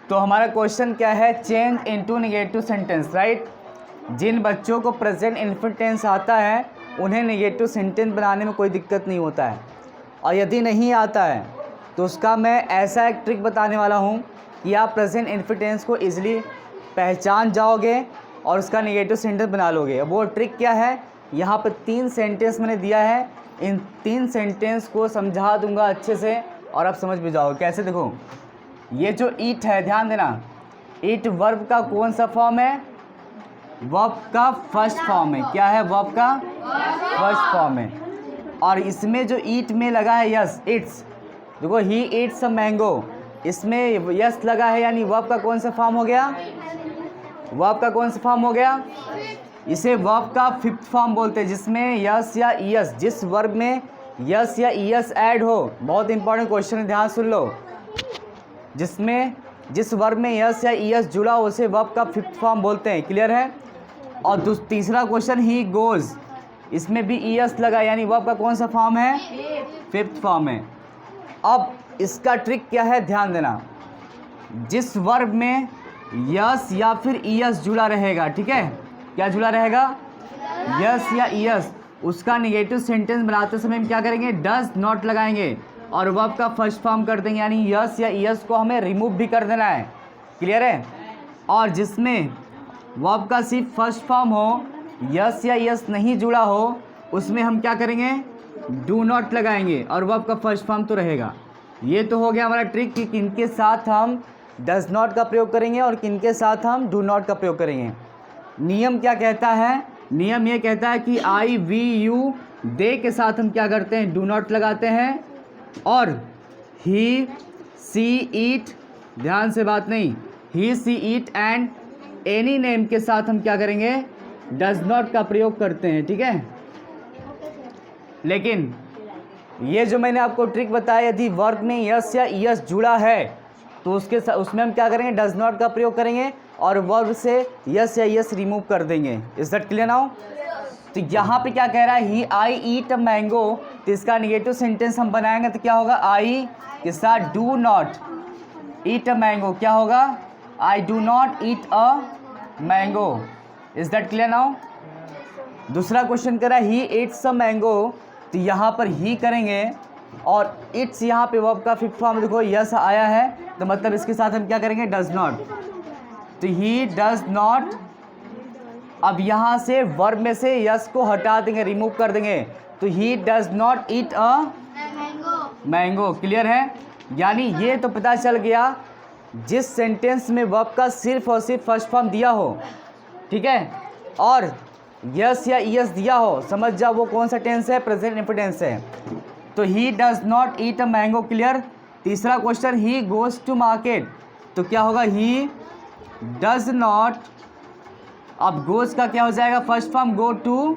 तो हमारा क्वेश्चन क्या है, change into negative sentence, right. जिन बच्चों को प्रेजेंट इन्फिनिट टेंस आता है उन्हें नेगेटिव सेंटेंस बनाने में कोई दिक्कत नहीं होता है, और यदि नहीं आता है तो उसका मैं ऐसा एक ट्रिक बताने वाला हूँ कि आप प्रेजेंट इन्फिनिट टेंस को ईजिली पहचान जाओगे और उसका नेगेटिव सेंटेंस बना लोगे। वो ट्रिक क्या है, यहाँ पर 3 सेंटेंस मैंने दिया है, इन 3 सेंटेंस को समझा दूंगा अच्छे से और आप समझ भी जाओगे। कैसे, देखो ये जो ईट है, ध्यान देना, ईट वर्ब का कौन सा फॉर्म है, वर्ब का फर्स्ट फॉर्म है। क्या है, वर्ब का फर्स्ट फॉर्म है। और इसमें जो ईट में लगा है यस, इट्स, देखो ही ईट्स अ मैंगो, इसमें यस लगा है, यानी वर्ब का कौन सा फॉर्म हो गया, वर्ब का कौन सा फॉर्म हो गया, इसे वर्ब का 5th फॉर्म बोलते हैं, जिसमें यस या ईएस, जिस वर्ब में यस या ईएस ऐड हो। बहुत इंपॉर्टेंट क्वेश्चन है, ध्यान सुन लो। जिस वर्ब में यस या ईएस जुड़ा हो उसे वर्ब का 5th फॉर्म बोलते हैं। क्लियर है। और तीसरा क्वेश्चन, ही गोज, इसमें भी ईएस लगा, यानी वर्ब का कौन सा फॉर्म है, 5th फॉर्म है। अब इसका ट्रिक क्या है, ध्यान देना, जिस वर्ब में यस या फिर ईएस जुड़ा रहेगा, ठीक है, क्या जुड़ा रहेगा, यस या ईएस, उसका नेगेटिव सेंटेंस बनाते समय हम क्या करेंगे, डज नॉट लगाएंगे और वर्ब का फर्स्ट फॉर्म कर देंगे, यानी यस या ईएस को हमें रिमूव भी कर देना है। क्लियर है। और जिसमें वर्ब का सिर्फ फर्स्ट फॉर्म हो, यस या ईएस नहीं जुड़ा हो, उसमें हम क्या करेंगे, डू नॉट लगाएंगे और वर्ब का फर्स्ट फॉर्म तो रहेगा। ये तो हो गया हमारा ट्रिक कि किनके साथ हम डज नॉट का प्रयोग करेंगे और किनके साथ हम डू नॉट का प्रयोग करेंगे। नियम क्या कहता है, नियम ये कहता है कि आई वी यू दे के साथ हम क्या करते हैं, डू नॉट लगाते हैं, और ही सी ईट, ध्यान से बात नहीं, ही सी ईट एंड एनी नेम के साथ हम क्या करेंगे, डज नॉट का प्रयोग करते हैं। ठीक है। लेकिन ये जो मैंने आपको ट्रिक बताया, यदि वर्ब में यस या ईएस जुड़ा है तो उसमें हम क्या करेंगे, डज नॉट का प्रयोग करेंगे और वर्ब से यस या ईएस रिमूव कर देंगे। Is that clear now. तो यहाँ पे क्या कह रहा है, ही आई ईट अ मैंगो, तो इसका निगेटिव सेंटेंस हम बनाएंगे तो क्या होगा, आई के साथ do not eat a mango, क्या होगा, I do not eat a mango. Is that clear now. दूसरा क्वेश्चन कह रहा है, ही ईट्स अ मैंगो, तो यहाँ पर ही करेंगे और इट्स यहाँ पे वर्ब का 5th फॉर्म देखो यस आया है, तो मतलब इसके साथ हम क्या करेंगे, डज नॉट, तो ही डज नॉट। अब यहाँ से वर्ब में से यस को हटा देंगे, रिमूव कर देंगे, तो he does not eat a mango. Clear है। यानी ये तो पता चल गया, जिस सेंटेंस में वर्ब का सिर्फ और सिर्फ फर्स्ट फॉर्म दिया हो, ठीक है, और यस या ईएस दिया हो, समझ जाओ वो कौन सा टेंस है, प्रेजेंट इंफिनिट है। तो he does not eat a mango. Clear. तीसरा question, he goes to market, तो क्या होगा, ही डज नॉट, अब गोज का क्या हो जाएगा, first form, go to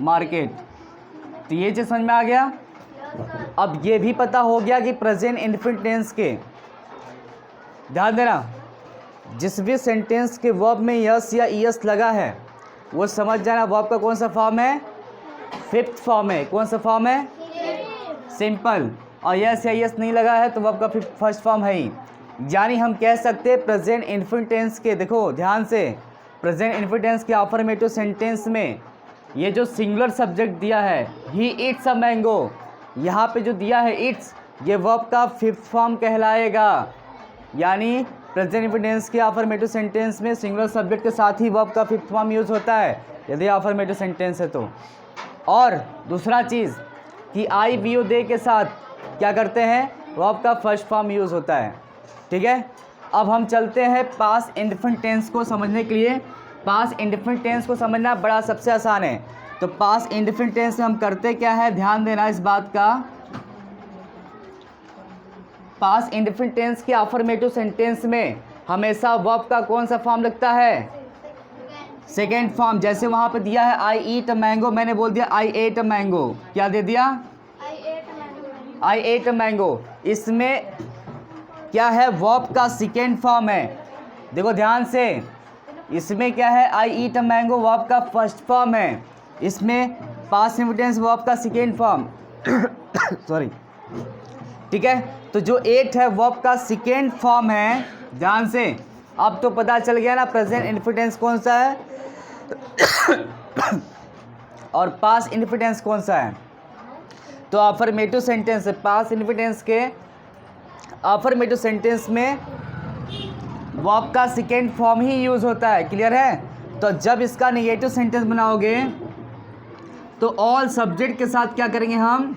market. तो ये चीज समझ में आ गया। अब ये भी पता हो गया कि प्रेजेंट इंफिनिट टेंस के, ध्यान देना, जिस भी सेंटेंस के वर्ब में यस या ईएस लगा है वो समझ जाना वर्ब का कौन सा फॉर्म है, 5th फॉर्म है। कौन सा फॉर्म है, सिंपल। और यस या ईएस नहीं लगा है तो वर्ब का फर्स्ट फॉर्म है ही। यानी हम कह सकते हैं प्रेजेंट इंफिनिट टेंस के, देखो ध्यान से, प्रेजेंट इंफिनिट टेंस के अफर्मेटिव सेंटेंस में ये जो सिंगुलर सब्जेक्ट दिया है, ही ईट्स अ मैंगो, यहाँ पे जो दिया है इट्स, ये वर्ब का 5th फॉर्म कहलाएगा। यानी प्रेजेंट इंफिनिट टेंस के अफर्मेटिव सेंटेंस में सिंगुलर सब्जेक्ट के साथ ही वर्ब का 5th फॉर्म यूज होता है यदि अफर्मेटिव सेंटेंस है तो। और दूसरा चीज़ कि आई वी यू दे के साथ क्या करते हैं, वर्ब का फर्स्ट फॉर्म यूज होता है। ठीक है। अब हम चलते हैं पास्ट इंडेफिनिट टेंस को समझने के लिए। पास्ट इंडेफिनिट टेंस को समझना बड़ा सबसे आसान है। तो पास्ट इंडेफिनिट टेंस में हम करते क्या है, ध्यान देना इस बात का, पास्ट इंडेफिनिट टेंस के अफर्मेटिव सेंटेंस में हमेशा वर्ब का कौन सा फॉर्म लगता है, सेकेंड फॉर्म। जैसे वहां पे दिया है आई ईट अ मैंगो, मैंने बोल दिया आई एट अ मैंगो, क्या दे दिया, आई एट अ मैंगो। इसमें क्या है, वर्ब का सेकेंड फॉर्म है। देखो ध्यान से, इसमें क्या है, आई ईट अ मैंगो वर्ब का फर्स्ट फॉर्म है, इसमें पास्ट इंडेफिनिट टेंस वर्ब का सेकेंड फॉर्म सॉरी। ठीक है। तो जो एट है वर्ब का सेकेंड फॉर्म है, ध्यान से अब तो पता चल गया ना प्रेजेंट इन्फिनिट टेंस कौन सा है और पास्ट इन्फिनिट टेंस कौन सा है। तो अफर्मेटिव सेंटेंस है, पास्ट इन्फिनिट टेंस के अफर्मेटिव सेंटेंस में वर्ब का सेकेंड फॉर्म ही यूज होता है, क्लियर है। तो जब इसका नेगेटिव सेंटेंस बनाओगे तो ऑल सब्जेक्ट के साथ क्या करेंगे हम,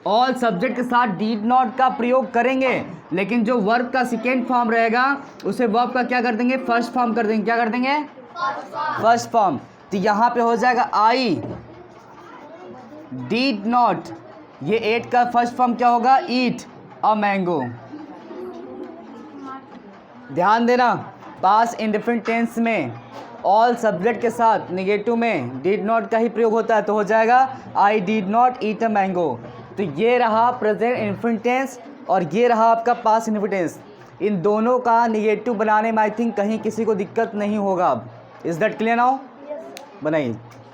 ऑल सब्जेक्ट के साथ डीड नॉट का प्रयोग करेंगे, लेकिन जो वर्ब का सेकेंड फॉर्म रहेगा उसे वर्ब का क्या कर देंगे, फर्स्ट फॉर्म कर देंगे। क्या कर देंगे, फर्स्ट फॉर्म। तो यहाँ पे हो जाएगा आई डीड नॉट, ये एट का फर्स्ट फॉर्म क्या होगा, ईट अ मैंगो। ध्यान देना, पास्ट इंडेफिनिट टेंस में ऑल सब्जेक्ट के साथ नेगेटिव में डीड नॉट का ही प्रयोग होता है, तो हो जाएगा आई did not eat a mango. तो ये रहा प्रेजेंट इन्फिनिट टेंस और ये रहा आपका पास्ट इन्फिनिट टेंस। इन दोनों का नेगेटिव बनाने में आई थिंक कहीं किसी को दिक्कत नहीं होगा। अब इज दैट क्लियर नाउ, बनाइए।